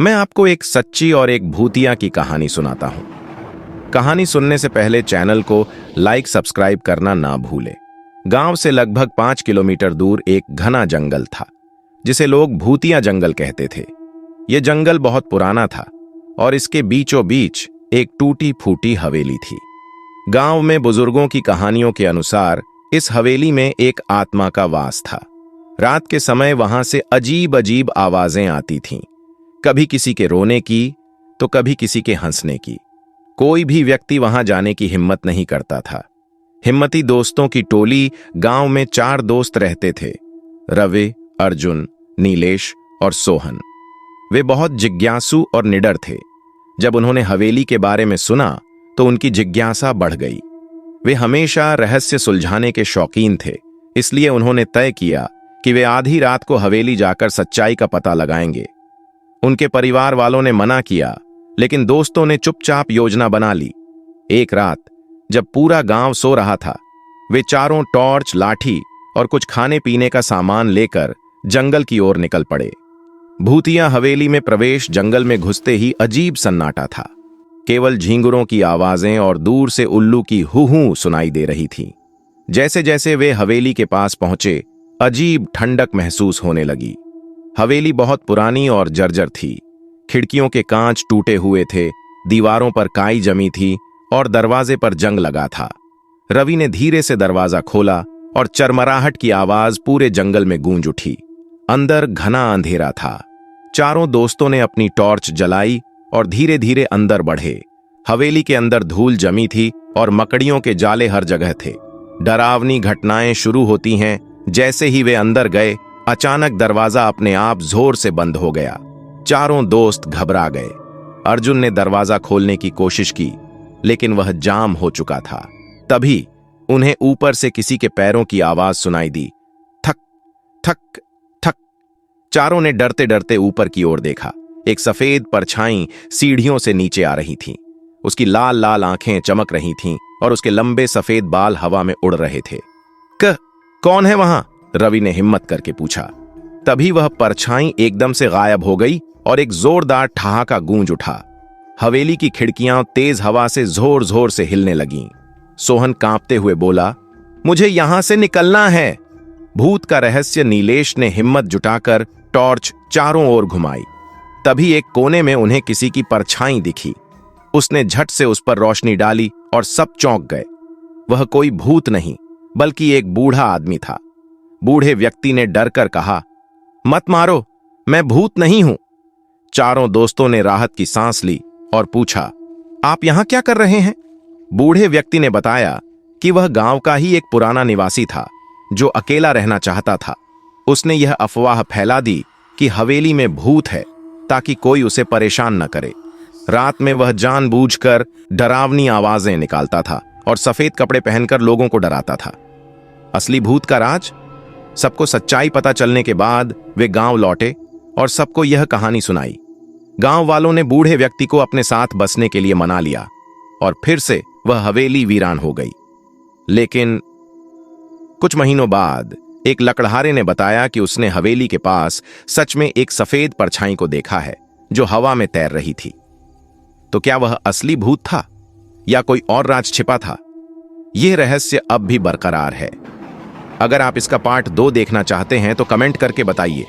मैं आपको एक सच्ची और एक भूतिया की कहानी सुनाता हूं। कहानी सुनने से पहले चैनल को लाइक सब्सक्राइब करना ना भूलें। गांव से लगभग 5 किलोमीटर दूर एक घना जंगल था, जिसे लोग भूतिया जंगल कहते थे। यह जंगल बहुत पुराना था और इसके बीचों बीच एक टूटी फूटी हवेली थी। गांव में बुजुर्गों की कहानियों के अनुसार इस हवेली में एक आत्मा का वास था। रात के समय वहां से अजीब अजीब आवाजें आती थीं, कभी किसी के रोने की तो कभी किसी के हंसने की। कोई भी व्यक्ति वहां जाने की हिम्मत नहीं करता था। हिम्मती दोस्तों की टोली गांव में 4 दोस्त रहते थे, रवि, अर्जुन, नीलेश और सोहन। वे बहुत जिज्ञासु और निडर थे। जब उन्होंने हवेली के बारे में सुना तो उनकी जिज्ञासा बढ़ गई। वे हमेशा रहस्य सुलझाने के शौकीन थे, इसलिए उन्होंने तय किया कि वे आधी रात को हवेली जाकर सच्चाई का पता लगाएंगे। उनके परिवार वालों ने मना किया, लेकिन दोस्तों ने चुपचाप योजना बना ली। एक रात जब पूरा गांव सो रहा था, वे चारों टॉर्च, लाठी और कुछ खाने पीने का सामान लेकर जंगल की ओर निकल पड़े। भूतिया हवेली में प्रवेश जंगल में घुसते ही अजीब सन्नाटा था। केवल झींगुरों की आवाजें और दूर से उल्लू की हू सुनाई दे रही थी। जैसे जैसे वे हवेली के पास पहुंचे, अजीब ठंडक महसूस होने लगी। हवेली बहुत पुरानी और जर्जर थी। खिड़कियों के कांच टूटे हुए थे, दीवारों पर काई जमी थी और दरवाजे पर जंग लगा था। रवि ने धीरे से दरवाजा खोला और चरमराहट की आवाज पूरे जंगल में गूंज उठी। अंदर घना अंधेरा था। चारों दोस्तों ने अपनी टॉर्च जलाई और धीरे धीरे अंदर बढ़े। हवेली के अंदर धूल जमी थी और मकड़ियों के जाले हर जगह थे। डरावनी घटनाएं शुरू होती हैं। जैसे ही वे अंदर गए, अचानक दरवाजा अपने आप जोर से बंद हो गया। चारों दोस्त घबरा गए। अर्जुन ने दरवाजा खोलने की कोशिश की, लेकिन वह जाम हो चुका था। तभी उन्हें ऊपर से किसी के पैरों की आवाज सुनाई दी, थक थक थक। चारों ने डरते डरते ऊपर की ओर देखा। एक सफेद परछाई सीढ़ियों से नीचे आ रही थी। उसकी लाल लाल आंखें चमक रही थीं और उसके लंबे सफेद बाल हवा में उड़ रहे थे। कौन है वहां? रवि ने हिम्मत करके पूछा। तभी वह परछाई एकदम से गायब हो गई और एक जोरदार ठहाका गूंज उठा। हवेली की खिड़कियां तेज हवा से जोर जोर से हिलने लगीं। सोहन कांपते हुए बोला, मुझे यहां से निकलना है। भूत का रहस्य नीलेश ने हिम्मत जुटाकर टॉर्च चारों ओर घुमाई। तभी एक कोने में उन्हें किसी की परछाई दिखी। उसने झट से उस पर रोशनी डाली और सब चौंक गए। वह कोई भूत नहीं, बल्कि एक बूढ़ा आदमी था। बूढ़े व्यक्ति ने डर कर कहा, मत मारो, मैं भूत नहीं हूं। चारों दोस्तों ने राहत की सांस ली और पूछा, आप यहां क्या कर रहे हैं? बूढ़े व्यक्ति ने बताया कि वह गांव का ही एक पुराना निवासी था, जो अकेला रहना चाहता था। उसने यह अफवाह फैला दी कि हवेली में भूत है, ताकि कोई उसे परेशान न करे। रात में वह जानबूझकर डरावनी आवाजें निकालता था और सफेद कपड़े पहनकर लोगों को डराता था। असली भूत का राज? सबको सच्चाई पता चलने के बाद वे गांव लौटे और सबको यह कहानी सुनाई। गांव वालों ने बूढ़े व्यक्ति को अपने साथ बसने के लिए मना लिया और फिर से वह हवेली वीरान हो गई। लेकिन कुछ महीनों बाद एक लकड़हारे ने बताया कि उसने हवेली के पास सच में एक सफेद परछाई को देखा है, जो हवा में तैर रही थी। तो क्या वह असली भूत था या कोई और राज छिपा था? यह रहस्य अब भी बरकरार है। अगर आप इसका पार्ट 2 देखना चाहते हैं तो कमेंट करके बताइए।